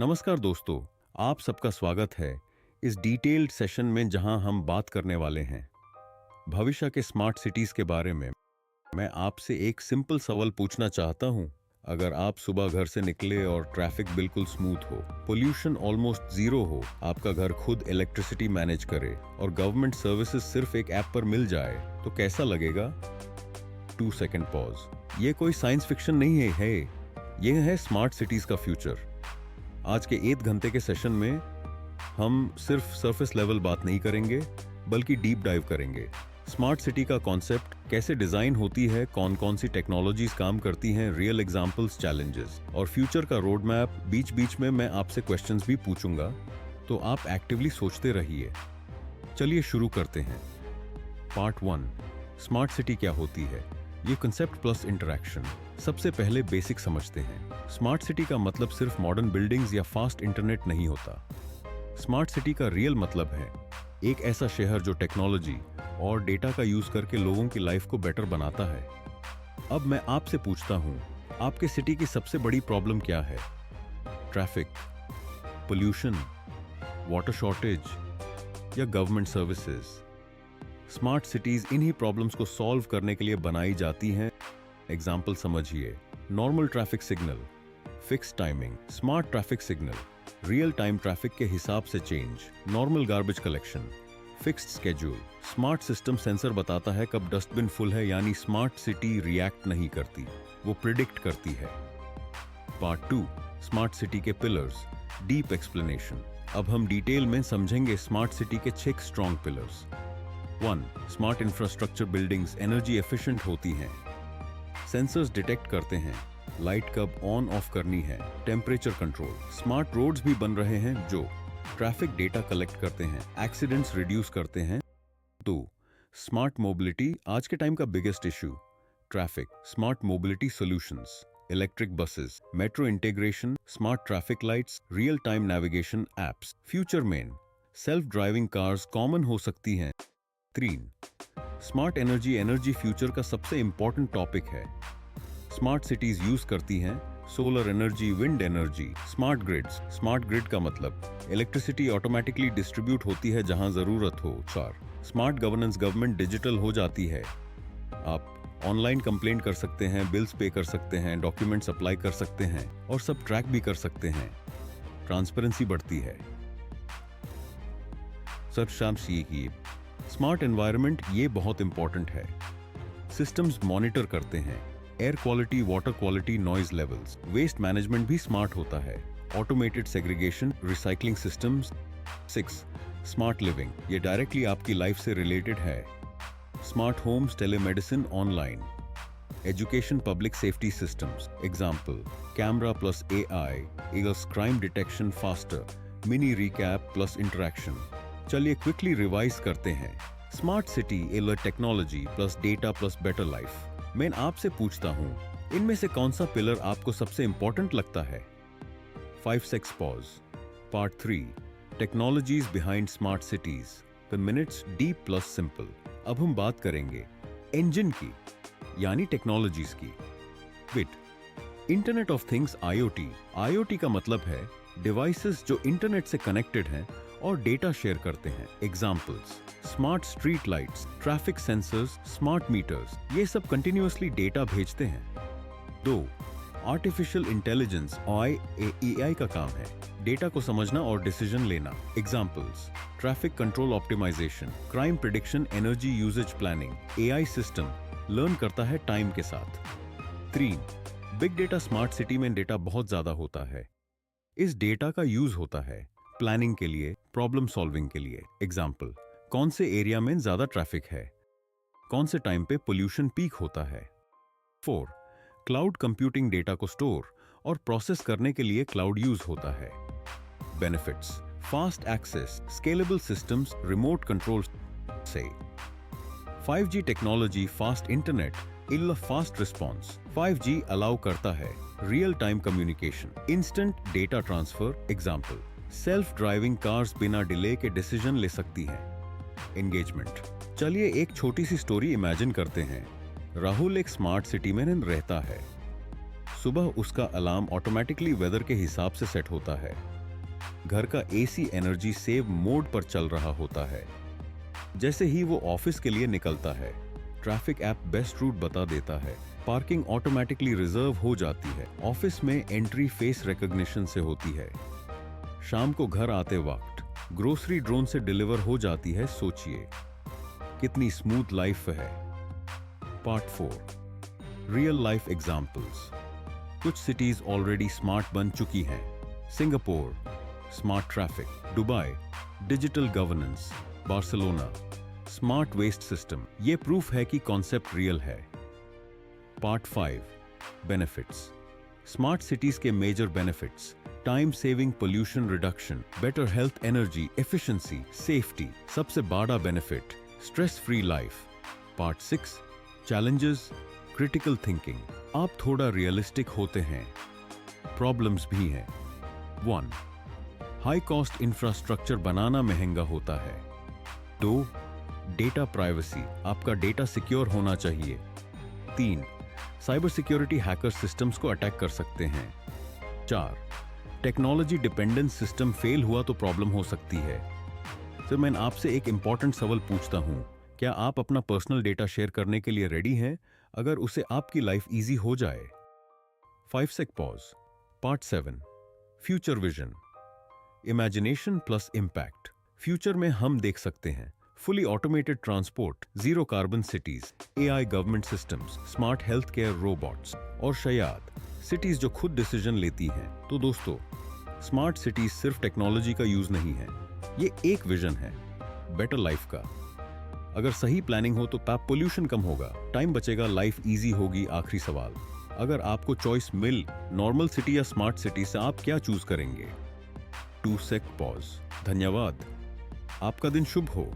नमस्कार दोस्तों, आप सबका स्वागत है इस डिटेल्ड सेशन में जहां हम बात करने वाले हैं भविष्य के स्मार्ट सिटीज के बारे में। मैं आपसे एक सिंपल सवाल पूछना चाहता हूं। अगर आप सुबह घर से निकले और ट्रैफिक बिल्कुल स्मूथ हो, पोल्यूशन ऑलमोस्ट जीरो हो, आपका घर खुद इलेक्ट्रिसिटी मैनेज करे और गवर्नमेंट सर्विसेज सिर्फ एक ऐप पर मिल जाए, तो कैसा लगेगा? 2 सेकंड पॉज। ये कोई साइंस फिक्शन नहीं है, ये है स्मार्ट सिटीज का फ्यूचर। आज के 1 घंटे के सेशन में हम सिर्फ सरफेस लेवल बात नहीं करेंगे, बल्कि डीप डाइव करेंगे। स्मार्ट सिटी का कॉन्सेप्ट कैसे डिजाइन होती है, कौन कौन सी टेक्नोलॉजीज काम करती हैं, रियल एग्जांपल्स, चैलेंजेस और फ्यूचर का रोड मैप। बीच बीच में मैं आपसे क्वेश्चंस भी पूछूंगा, तो आप एक्टिवली सोचते रहिए। चलिए शुरू करते हैं। पार्ट 1, स्मार्ट सिटी क्या होती है, ये कंसेप्ट प्लस इंटरैक्शन। सबसे पहले बेसिक समझते हैं। स्मार्ट सिटी का मतलब सिर्फ मॉडर्न बिल्डिंग्स या फास्ट इंटरनेट नहीं होता। स्मार्ट सिटी का रियल मतलब है एक ऐसा शहर जो टेक्नोलॉजी और डेटा का यूज करके लोगों की लाइफ को बेटर बनाता है। अब मैं आपसे पूछता हूं, आपके सिटी की सबसे बड़ी प्रॉब्लम क्या है? ट्रैफिक, पोल्यूशन, वाटर शॉर्टेज या गवर्नमेंट सर्विसेज? स्मार्ट सिटीज इन्हीं प्रॉब्लम्स को सॉल्व करने के लिए बनाई जाती हैं। एग्जाम्पल समझिए। Normal traffic signal, fix timing. Smart traffic signal, real time traffic के हिसाब से change. Normal garbage collection, fixed schedule. Smart system sensor बताता है कब डस्टबिन फुल है, यानी स्मार्ट सिटी रिएक्ट नहीं करती, वो प्रिडिक्ट करती है। पार्ट 2, स्मार्ट सिटी के पिलर्स, डीप एक्सप्लेनेशन। अब हम डिटेल में समझेंगे स्मार्ट सिटी के 6 strong pillars. 1, smart infrastructure buildings energy efficient होती हैं। सेंसर्स डिटेक्ट करते हैं लाइट कब ऑन ऑफ करनी है। Temperature control. स्मार्ट रोड्स भी बन रहे हैं जो ट्रैफिक डेटा कलेक्ट करते हैं, एक्सीडेंट्स रिड्यूस करते हैं। 2, स्मार्ट मोबिलिटी, आज के टाइम का biggest issue traffic. Smart mobility solutions, electric buses, metro integration, smart traffic lights, real time navigation apps. Future में सेल्फ ड्राइविंग कार्स कॉमन हो सकती हैं। 3, स्मार्ट एनर्जी, एनर्जी फ्यूचर का सबसे इंपॉर्टेंट टॉपिक है। स्मार्ट सिटीज यूज करती हैं solar energy, wind energy. Smart grids, smart grid का मतलब इलेक्ट्रिसिटी ऑटोमेटिकली डिस्ट्रीब्यूट होती है जहां जरूरत हो। 4, स्मार्ट गवर्नेंस, गवर्नमेंट डिजिटल हो जाती है। आप ऑनलाइन कंप्लेंट कर सकते हैं, बिल्स पे कर सकते हैं, डॉक्यूमेंट्स अप्लाई कर सकते हैं और सब ट्रैक भी कर सकते हैं। ट्रांसपेरेंसी बढ़ती है। सर शाम्स ये स्मार्ट एनवायरनमेंट, ये बहुत इंपॉर्टेंट है। सिस्टम्स मॉनिटर करते हैं air quality, water quality, noise levels. Waste management भी स्मार्ट होता है। Automated segregation, recycling systems. 6, smart living, ये डायरेक्टली आपकी लाइफ से रिलेटेड है। Smart homes, telemedicine, online education, public safety systems. Example camera plus AI equals crime detection faster. Mini recap plus interaction. चलिए quickly revise करते हैं। Smart city, alert technology plus data plus better life. मैं आपसे पूछता हूं, इनमें से कौन सा पिलर आपको सबसे इंपॉर्टेंट लगता है? 5 seconds pause. Part 3, technologies behind smart cities, the minutes deep plus simple. अब हम बात करेंगे इंजन की, यानी टेक्नोलॉजीज की। With internet of things, IoT। IoT का मतलब है डिवाइसेस जो इंटरनेट से कनेक्टेड हैं और डेटा शेयर करते हैं। Examples smart street lights, traffic sensors, smart meters, ये सब कंटिन्यूअसली डेटा भेजते हैं। 2, आर्टिफिशियल इंटेलिजेंस, AI का काम है डेटा को समझना और डिसीजन लेना। Examples traffic control optimization, crime prediction, energy usage planning. AI system learn करता है टाइम के साथ। 3, बिग डेटा, स्मार्ट सिटी में डेटा बहुत ज्यादा होता है। इस डेटा का यूज होता है प्लानिंग के लिए, प्रॉब्लम सॉल्विंग के लिए। एग्जाम्पल कौन से एरिया में ज्यादा ट्रैफिक है, कौन से टाइम पे पोल्यूशन पीक होता है। 4, क्लाउड कंप्यूटिंग, डेटा को स्टोर और प्रोसेस करने के लिए क्लाउड यूज होता है। Benefits fast access, scalable systems, remote control से। 5G technology, fast internet, fast response. 5G allow करता है real time communication, instant data transfer. Example self driving cars बिना डिले के डिसीजन ले सकती हैं। एंगेजमेंट, चलिए एक छोटी सी स्टोरी इमेजिन करते हैं। राहुल एक स्मार्ट सिटी में रहता है। सुबह उसका अलार्म ऑटोमेटिकली वेदर के हिसाब से सेट होता है। घर का एसी एनर्जी सेव मोड पर चल रहा होता है। जैसे ही वो ऑफिस के लिए निकलता है, ट्रैफिक ऐप बेस्ट रूट बता देता है। पार्किंग ऑटोमेटिकली रिजर्व हो जाती है। ऑफिस में एंट्री फेस रिकॉग्निशन से होती है। शाम को घर आते वक्त ग्रोसरी ड्रोन से डिलीवर हो जाती है। सोचिए कितनी स्मूथ लाइफ है। Part 4, real life examples. कुछ सिटीज ऑलरेडी स्मार्ट बन चुकी हैं। Singapore, smart traffic. Dubai, digital governance. Barcelona, smart waste system. ये प्रूफ है कि कॉन्सेप्ट रियल है। Part 5, benefits. स्मार्ट सिटीज के major benefits: time saving, pollution reduction, better health, energy efficiency, safety. सबसे बड़ा benefit, stress free life. Part 6, challenges, critical thinking. आप थोड़ा realistic होते हैं, प्रॉब्लम्स भी हैं। 1, हाई कॉस्ट इंफ्रास्ट्रक्चर बनाना महंगा होता है। 2, डेटा प्राइवेसी, आपका डेटा सिक्योर होना चाहिए। 3, साइबर सिक्योरिटी, हैकर सिस्टम्स को अटैक कर सकते हैं। 4, टेक्नोलॉजी डिपेंडेंस, सिस्टम फेल हुआ तो प्रॉब्लम हो सकती है। सर, मैं आपसे एक इंपॉर्टेंट सवाल पूछता हूं, क्या आप अपना पर्सनल डेटा शेयर करने के लिए रेडी हैं अगर उसे आपकी लाइफ इजी हो जाए? 5 sec pause. Part 7, future vision, imagination plus impact. Future में हम देख सकते हैं fully automated transport, zero carbon cities, AI government systems, smart health care robots और शायद सिटीज जो खुद डिसीजन लेती हैं। तो दोस्तों, स्मार्ट सिटीज सिर्फ टेक्नोलॉजी का यूज नहीं है, ये एक विजन है बेटर लाइफ का। अगर सही प्लानिंग हो तो पोल्यूशन कम होगा, टाइम बचेगा, लाइफ इजी होगी। आखिरी सवाल, अगर आपको चॉइस मिल नॉर्मल सिटी या स्मार्ट सिटी से, आप क्या चूज करेंगे? 2 सेक पॉज। धन्यवाद, आपका दिन शुभ हो।